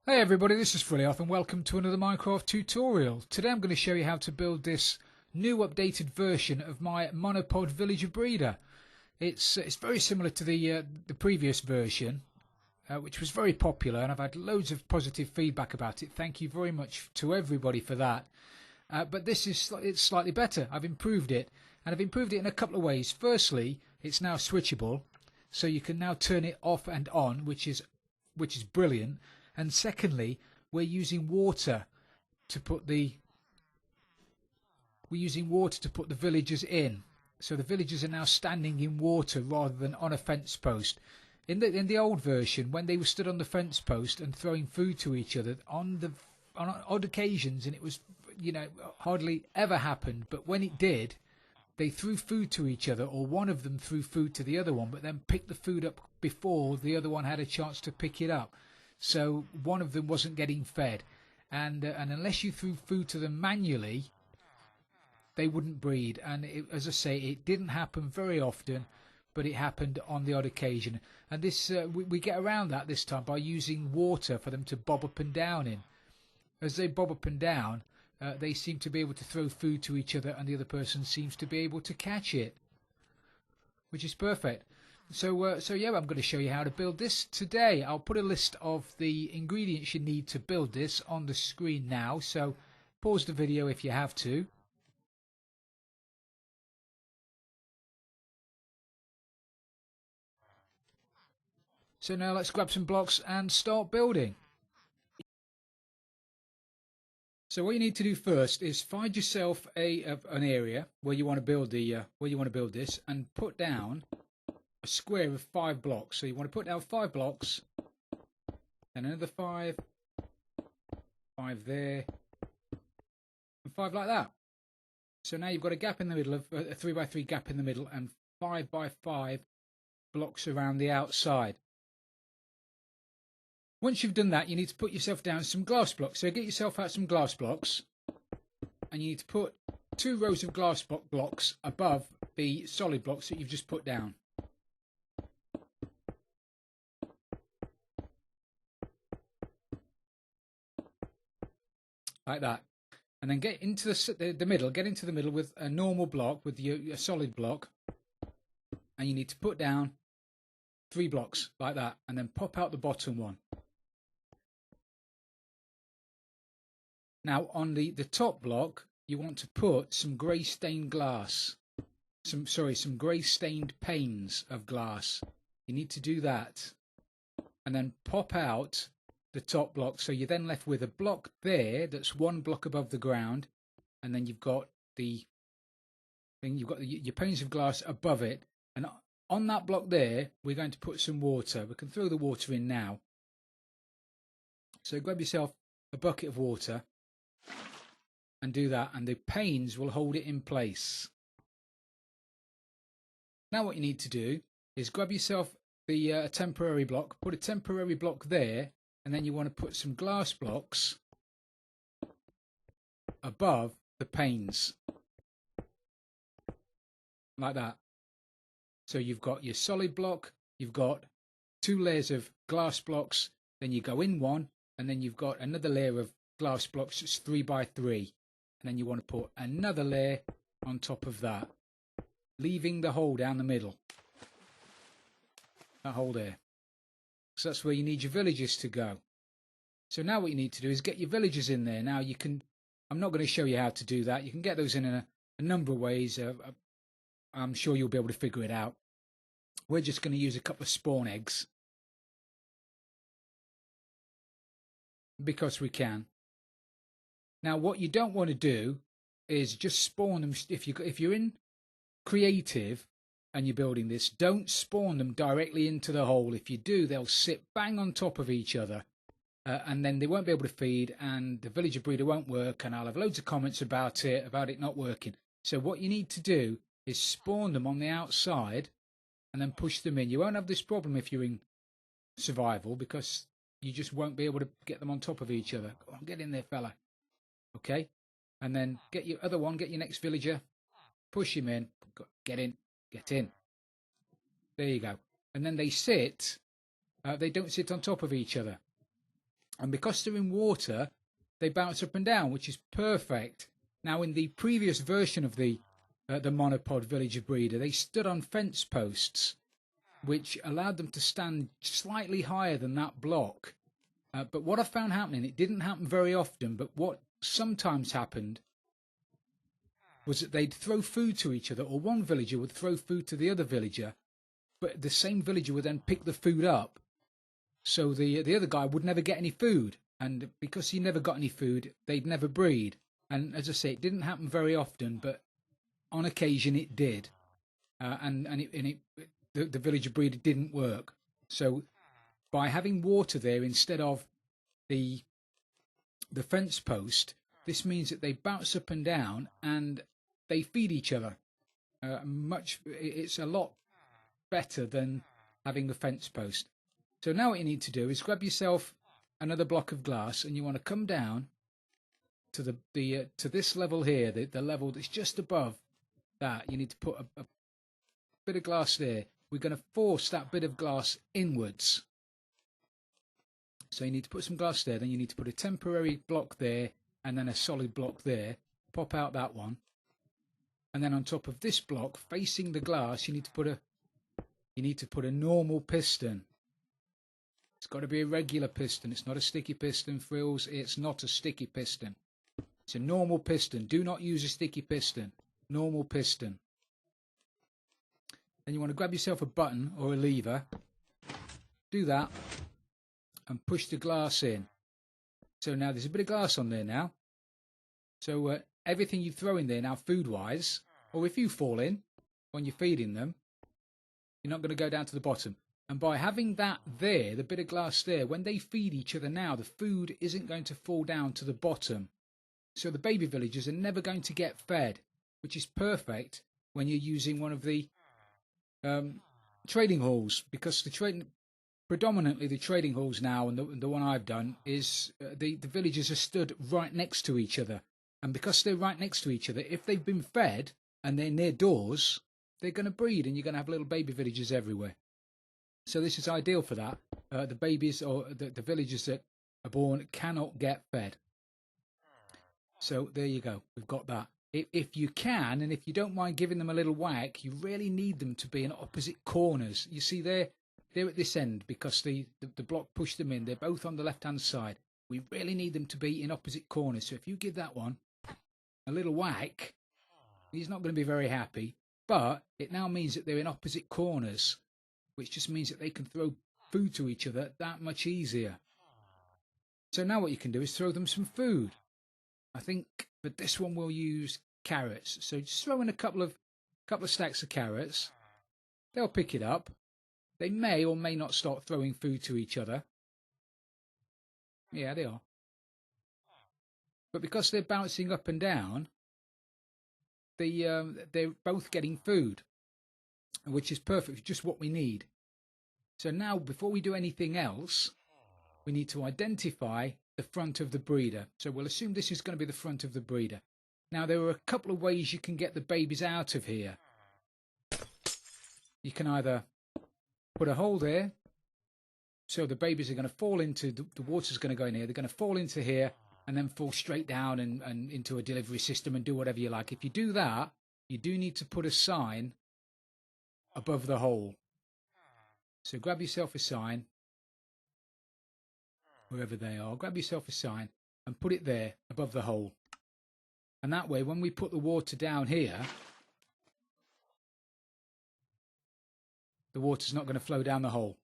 Hey everybody, this is Frillioth and welcome to another Minecraft tutorial. Today I'm going to show you how to build this new updated version of my MonoPod villager breeder. It's very similar to the previous version, which was very popular, and I've had loads of positive feedback about it. Thank you very much to everybody for that. But this is it's slightly better. I've improved it, and I've improved it in a couple of ways. Firstly, it's now switchable, so you can now turn it off and on, which is brilliant. And secondly, we're using water to put the villagers in. So the villagers are now standing in water rather than on a fence post. In the old version, when they were stood on the fence post and throwing food to each other on odd occasions, and it was hardly ever happened, but when it did, they threw food to each other, or one of them threw food to the other one, but then picked the food up before the other one had a chance to pick it up. So one of them wasn't getting fed, and unless you threw food to them manually, they wouldn't breed. And as I say, it didn't happen very often, but it happened on the odd occasion. And this we get around that this time by using water for them to bob up and down in. As they bob up and down, they seem to be able to throw food to each other, and the other person seems to be able to catch it, which is perfect. So yeah, I'm going to show you how to build this today. I'll put a list of the ingredients you need to build this on the screen now, so pause the video if you have to. So now let's grab some blocks and start building. So what you need to do first is find yourself an area where you want to build this, and put down a square of 5 blocks. So you want to put down 5 blocks, and another 5 there, and 5 like that. So now you've got a gap in the middle, of a 3 by 3 gap in the middle, and 5 by 5 blocks around the outside. Once you've done that, you need to put yourself down some glass blocks. So get yourself out some glass blocks, and you need to put 2 rows of glass blocks above the solid blocks that you've just put down. Like that. And then get into the middle. Get into the middle with a normal block, with a solid block, and you need to put down 3 blocks like that, and then pop out the bottom one. Now on the top block, you want to put some grey stained glass, some grey stained panes of glass. You need to do that, and then pop out the top block. So you're then left with a block there that's 1 block above the ground, and then you've got your panes of glass above it, and on that block there we're going to put some water. We can throw the water in now. So grab yourself a bucket of water and do that, and the panes will hold it in place. Now what you need to do is grab yourself the temporary block, put a temporary block there, and then you want to put some glass blocks above the panes, like that. So you've got your solid block, you've got 2 layers of glass blocks, then you go in one, and then you've got another layer of glass blocks that's 3 by 3, and then you want to put another layer on top of that, leaving the hole down the middle, that hole there. So that's where you need your villagers to go. So now what you need to do is get your villagers in there. Now I'm not going to show you how to do that. You can get those in a number of ways. I'm sure you'll be able to figure it out. We're just going to use a couple of spawn eggs, because we can. Now what you don't want to do is just spawn them. If you're in creative and you're building this, don't spawn them directly into the hole. If you do, they'll sit bang on top of each other, and then they won't be able to feed, and the villager breeder won't work, and I'll have loads of comments about it not working. So what you need to do is spawn them on the outside and then push them in. You won't have this problem if you're in survival, because you just won't be able to get them on top of each other. Go on, get in there, fella. Okay, and then get your other one, get your next villager, push him in, get in. There you go. And then they don't sit on top of each other. And because they're in water, they bounce up and down, which is perfect. Now, in the previous version of the MonoPod villager breeder, they stood on fence posts, which allowed them to stand slightly higher than that block. But what I found happening, it didn't happen very often, but what sometimes happened was that they'd throw food to each other, or one villager would throw food to the other villager, but the same villager would then pick the food up. So the other guy would never get any food, and because he never got any food, they'd never breed. And as I say, it didn't happen very often, but on occasion it did, the villager breeder didn't work. So by having water there instead of the fence post, this means that they bounce up and down and they feed each other. It's a lot better than having the fence post. So now what you need to do is grab yourself another block of glass, and you want to come down to to this level here, the level that's just above that. You need to put a bit of glass there. We're going to force that bit of glass inwards. So you need to put some glass there, then you need to put a temporary block there, and then a solid block there. Pop out that one. And then on top of this block, facing the glass, you need to put a normal piston. It's got to be a regular piston. It's not a sticky piston, frills. It's not a sticky piston. It's a normal piston. Do not use a sticky piston. Normal piston. Then you want to grab yourself a button or a lever. Do that. And push the glass in. So now there's a bit of glass on there now. So everything you throw in there now, food-wise, or if you fall in when you're feeding them, you're not going to go down to the bottom. And by having that there, the bit of glass there, when they feed each other now, the food isn't going to fall down to the bottom. So the baby villagers are never going to get fed, which is perfect when you're using one of the trading halls, because predominantly the trading halls now, and the one I've done, is the villagers are stood right next to each other. And because they're right next to each other, if they've been fed and they're near doors, they're going to breed, and you're going to have little baby villagers everywhere. So this is ideal for that. The babies or the villagers that are born cannot get fed. So there you go. We've got that. If you can, and if you don't mind giving them a little whack, you really need them to be in opposite corners. You see, they're at this end because the block pushed them in. They're both on the left-hand side. We really need them to be in opposite corners. So if you give that one a little whack, he's not going to be very happy. But it now means that they're in opposite corners, which just means that they can throw food to each other that much easier. So now what you can do is throw them some food. I think for this one we'll use carrots. So just throw in a couple of stacks of carrots. They'll pick it up. They may or may not start throwing food to each other. Yeah, they are. But because they're bouncing up and down, they're both getting food, which is perfect, just what we need. So now, before we do anything else, we need to identify the front of the breeder. So we'll assume this is going to be the front of the breeder. Now, there are a couple of ways you can get the babies out of here. You can either put a hole there, so the babies are going to fall into, the water's going to go in here, they're going to fall into here, and then fall straight down and into a delivery system and do whatever you like. If you do that, you do need to put a sign above the hole. So grab yourself a sign, wherever they are, grab yourself a sign and put it there above the hole. And that way, when we put the water down here, the water's not going to flow down the hole.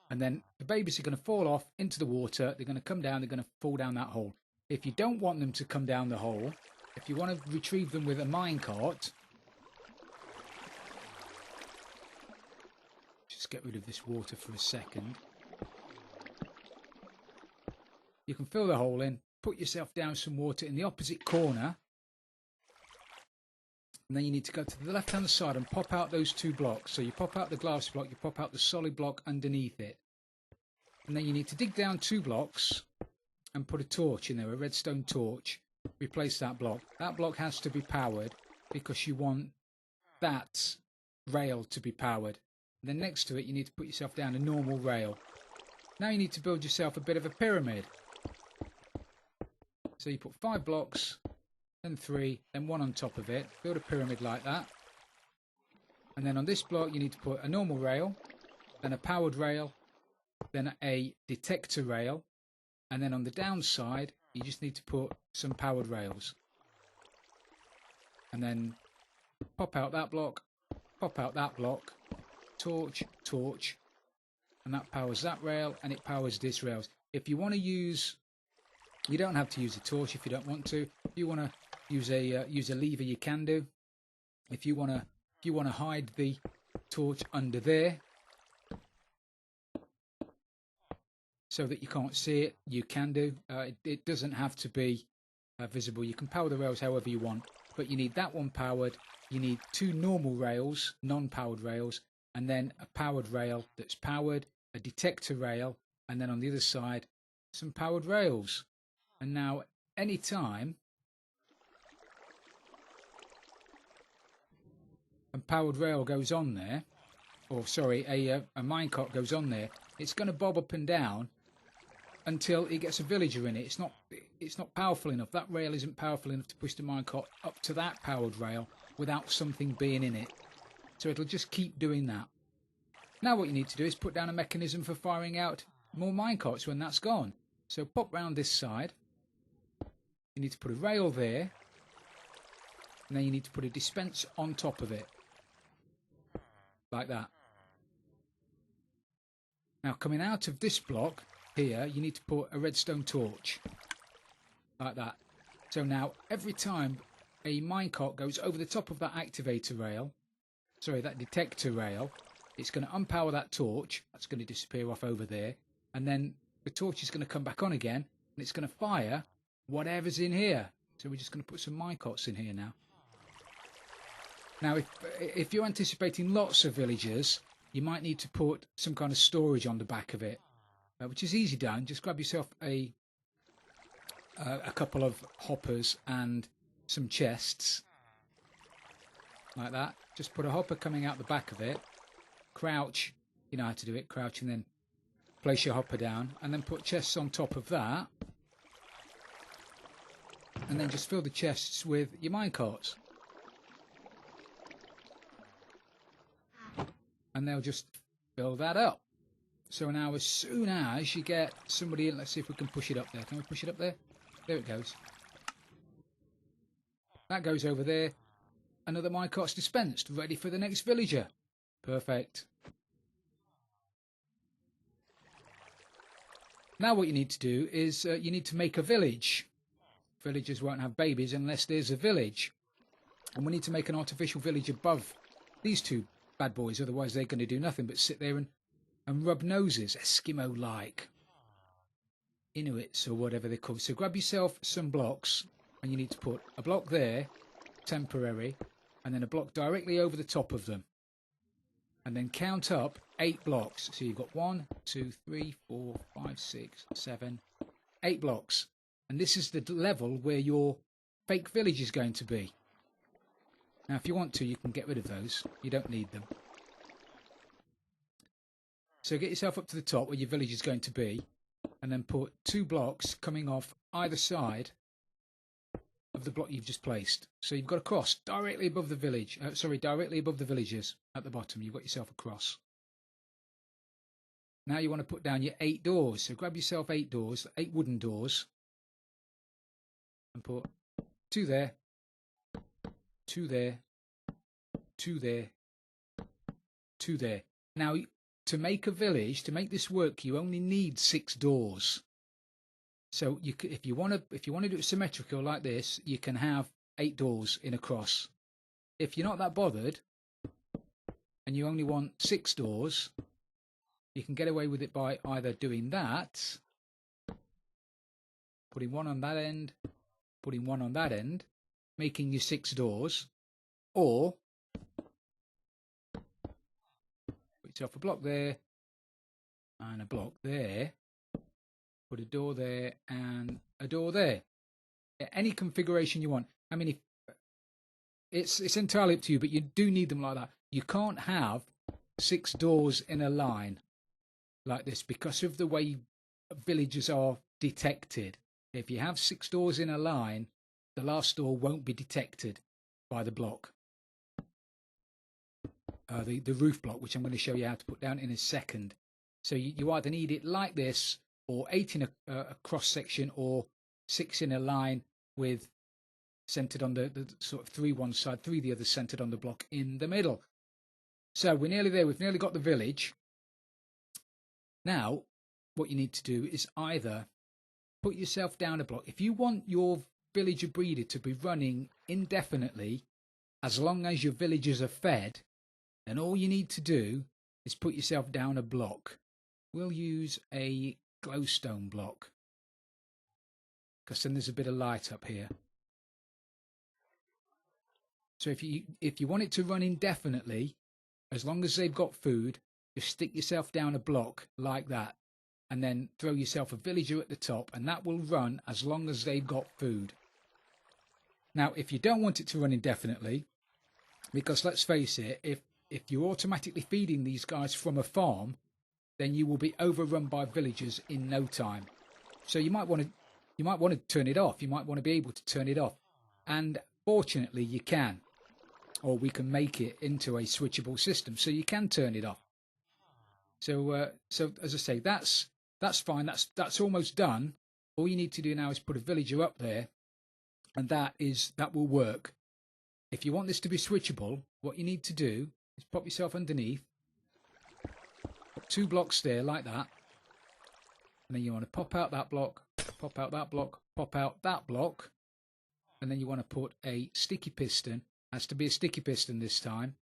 And then the babies are going to fall off into the water, they're going to come down, they're going to fall down that hole. If you don't want them to come down the hole, if you want to retrieve them with a minecart, just get rid of this water for a second. You can fill the hole in, put yourself down some water in the opposite corner, and then you need to go to the left-hand side and pop out those two blocks. So you pop out the glass block, you pop out the solid block underneath it. And then you need to dig down 2 blocks and put a torch in there, a redstone torch. Replace that block. That block has to be powered because you want that rail to be powered. And then next to it, you need to put yourself down a normal rail. Now you need to build yourself a bit of a pyramid. So you put 5 blocks, then 3, then 1 on top of it. Build a pyramid like that. And then on this block you need to put a normal rail, then a powered rail, then a detector rail, and then on the downside you just need to put some powered rails. And then pop out that block, pop out that block, torch, torch, and that powers that rail, and it powers this rail. If you want to use, you don't have to use a torch if you don't want to. If you want to use a lever, you can do. If you want to hide the torch under there so that you can't see it, you can do. It doesn't have to be visible. You can power the rails however you want, but you need that one powered. You need 2 normal rails, non-powered rails, and then a powered rail that's powered, a detector rail, and then on the other side some powered rails. And now anytime a powered rail goes on there, or sorry, a minecart goes on there, it's going to bob up and down until it gets a villager in it. It's not powerful enough. That rail isn't powerful enough to push the minecart up to that powered rail without something being in it. So it'll just keep doing that. Now what you need to do is put down a mechanism for firing out more minecarts when that's gone. So pop round this side. You need to put a rail there, and then you need to put a dispense on top of it, like that. Now coming out of this block here, you need to put a redstone torch, like that. So now every time a minecart goes over the top of that activator rail, sorry, that detector rail, it's going to unpower that torch. That's going to disappear off over there, and then the torch is going to come back on again, and it's going to fire whatever's in here. So we're just going to put some minecarts in here now. Now if you're anticipating lots of villagers, you might need to put some kind of storage on the back of it, which is easy done. Just grab yourself a couple of hoppers and some chests, like that. Just put a hopper coming out the back of it, crouch, you know how to do it, crouch, and then place your hopper down, and then put chests on top of that, and then just fill the chests with your minecarts, and they'll just fill that up. So now as soon as you get somebody in, let's see if we can push it up there. Can we push it up there? There it goes. That goes over there. Another minecart's dispensed, ready for the next villager. Perfect. Now what you need to do is you need to make a village. Villagers won't have babies unless there's a village. And we need to make an artificial village above these 2 bad boys, otherwise they're going to do nothing but sit there and rub noses, Eskimo-like. Inuits or whatever they're called. So grab yourself some blocks, and you need to put a block there, temporary, and then a block directly over the top of them. And then count up 8 blocks. So you've got 1, 2, 3, 4, 5, 6, 7, 8 blocks. And this is the level where your fake village is going to be. Now if you want to, you can get rid of those. You don't need them. So get yourself up to the top where your village is going to be, and then put 2 blocks coming off either side of the block you've just placed. So you've got a cross directly above the village. Directly above the villagers at the bottom. You've got yourself a cross. Now you want to put down your 8 doors. So grab yourself 8 doors, 8 wooden doors, and put 2 there, 2 there, 2 there, 2 there. Now to make a village, to make this work, you only need 6 doors. So you if you want to do it symmetrical like this, you can have 8 doors in a cross. If you're not that bothered and you only want 6 doors, you can get away with it by either doing that, putting 1 on that end, putting 1 on that end, making your 6 doors, or put yourself a block there and a block there, put a door there and a door there. Any configuration you want. I mean, it's entirely up to you, but you do need them like that. You can't have 6 doors in a line like this because of the way villagers are detected. If you have 6 doors in a line, the last door won't be detected by the block. The roof block, which I'm going to show you how to put down in a second. So you either need it like this, or 8 in a cross section, or 6 in a line with centered on the sort of 3 one side, 3 the other, centered on the block in the middle. So we're nearly there. We've nearly got the village. Now, what you need to do is either put yourself down a block. If you want your villager breeder to be running indefinitely, as long as your villagers are fed, then all you need to do is put yourself down a block. We'll use a glowstone block, because then there's a bit of light up here. So if you want it to run indefinitely, as long as they've got food, just stick yourself down a block like that, and then throw yourself a villager at the top, and that will run as long as they've got food. Now, if you don't want it to run indefinitely, because let's face it, if you're automatically feeding these guys from a farm, then you will be overrun by villagers in no time. So you might want to turn it off. You might want to be able to turn it off, and fortunately you can, or we can make it into a switchable system, so you can turn it off. So as I say, that's fine. That's almost done. All you need to do now is put a villager up there, and that will work. If you want this to be switchable, what you need to do is pop yourself underneath, put 2 blocks there like that, and then you want to pop out that block, pop out that block, pop out that block, and then you want to put a sticky piston. Has to be a sticky piston this time,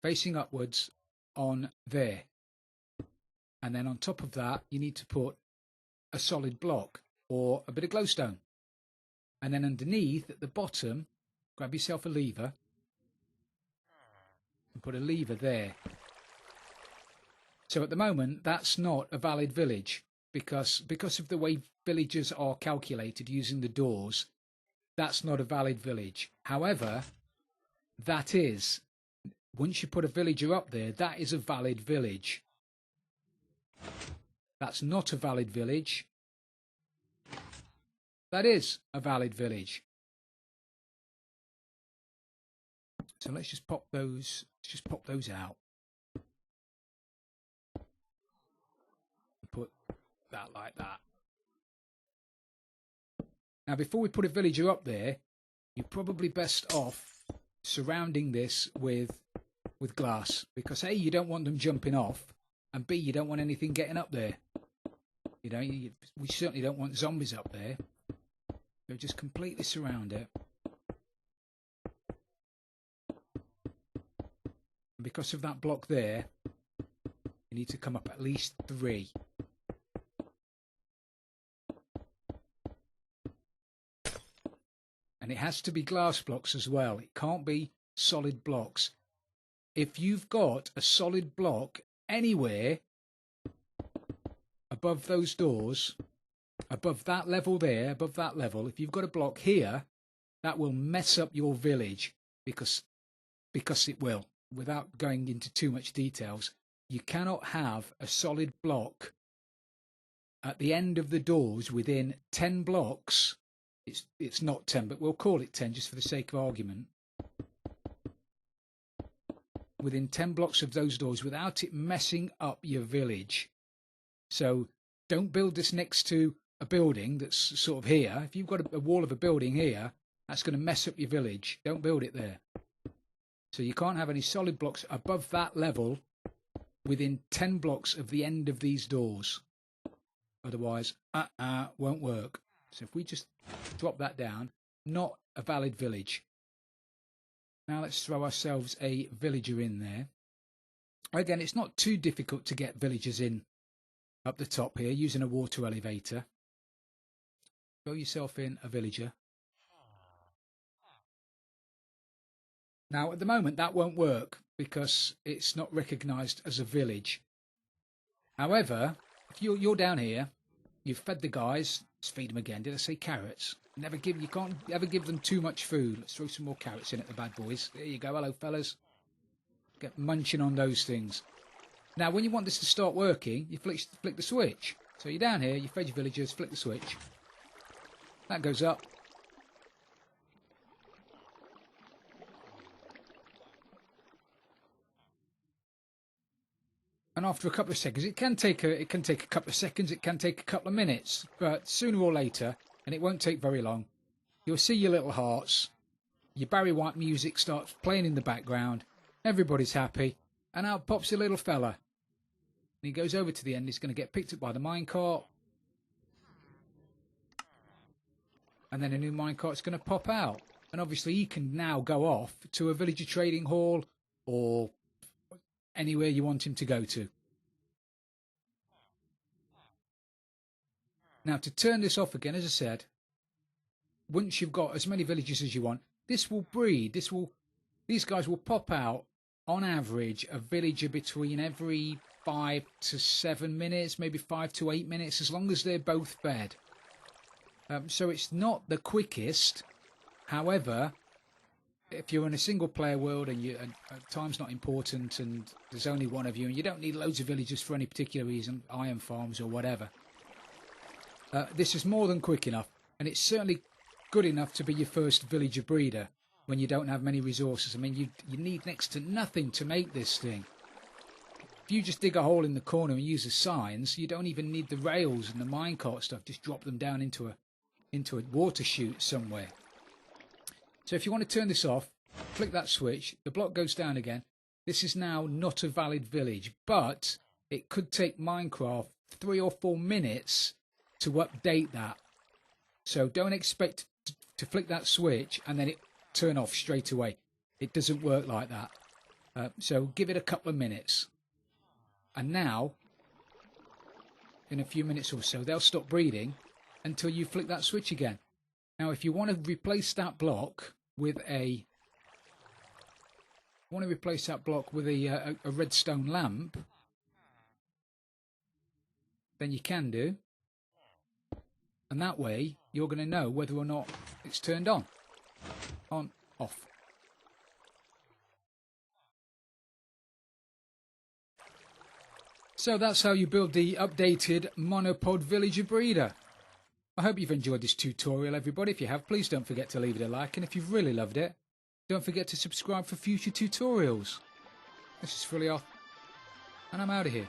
facing upwards on there. And then on top of that, you need to put a solid block or a bit of glowstone. And then underneath, at the bottom, grab yourself a lever and put a lever there. So at the moment, that's not a valid village, because of the way villages are calculated using the doors. That's not a valid village. However, that is, once you put a villager up there, that is a valid village. That's not a valid village. That is a valid village. So let's just pop those. Let's just pop those out. Put that like that. Now, before we put a villager up there, you're probably best off surrounding this with glass, because A, you don't want them jumping off, and B, you don't want anything getting up there. You know, we certainly don't want zombies up there. So just completely surround it. And because of that block there, you need to come up at least 3. And it has to be glass blocks as well. It can't be solid blocks. If you've got a solid block anywhere above those doors, above that level there, above that level, if you've got a block here, that will mess up your village, because it will. Without going into too much details, you cannot have a solid block at the end of the doors within 10 blocks. It's not 10, but we'll call it 10 just for the sake of argument. Within 10 blocks of those doors without it messing up your village. So don't build this next to a building that's sort of here. If you've got a wall of a building here, that's going to mess up your village. Don't build it there. So you can't have any solid blocks above that level within 10 blocks of the end of these doors. Otherwise, won't work. So if we just drop that down, not a valid village. Now let's throw ourselves a villager in there. Again, it's not too difficult to get villagers in up the top here using a water elevator. Throw yourself in a villager. Now at the moment that won't work because it's not recognised as a village. However, if you're down here, you've fed the guys. Let's feed them again. Did I say carrots? You can't ever give them too much food. Let's throw some more carrots in at the bad boys. There you go. Hello, fellas. Get munching on those things. Now, when you want this to start working, you flick the switch. So you're down here, you fed your villagers, flick the switch. That goes up. And after a couple of seconds, it can take a couple of seconds, it can take a couple of minutes, but sooner or later, and it won't take very long, you'll see your little hearts. Your Barry White music starts playing in the background. Everybody's happy, and out pops your little fella. And he goes over to the end. He's going to get picked up by the minecart, and then a new minecart's going to pop out. And obviously, he can now go off to a villager trading hall or anywhere you want him to go to. Now, to turn this off again, as I said, once you've got as many villagers as you want, this will breed. These guys will pop out on average a villager between every 5 to 7 minutes, maybe 5 to 8 minutes, as long as they're both fed. So it's not the quickest. However, if you're in a single player world and time's not important and there's only one of you and you don't need loads of villagers for any particular reason, iron farms or whatever, this is more than quick enough, and it's certainly good enough to be your first villager breeder when you don't have many resources. I mean, you need next to nothing to make this thing. If you just dig a hole in the corner and use the signs, you don't even need the rails and the minecart stuff. Just drop them down into a water chute somewhere. So if you want to turn this off, click that switch, the block goes down again. This is now not a valid village, but it could take Minecraft 3 or 4 minutes to update that. So don't expect to flick that switch and then it turn off straight away. It doesn't work like that. So give it a couple of minutes. And now, in a few minutes or so, they'll stop breeding until you flick that switch again. Now, if you want to replace that block with a redstone lamp, then you can do. And that way, you're going to know whether or not it's turned on, off. So that's how you build the updated MonoPod Villager Breeder. I hope you've enjoyed this tutorial, everybody. If you have, please don't forget to leave it a like. And if you've really loved it, don't forget to subscribe for future tutorials. This is Fully Off, and I'm out of here.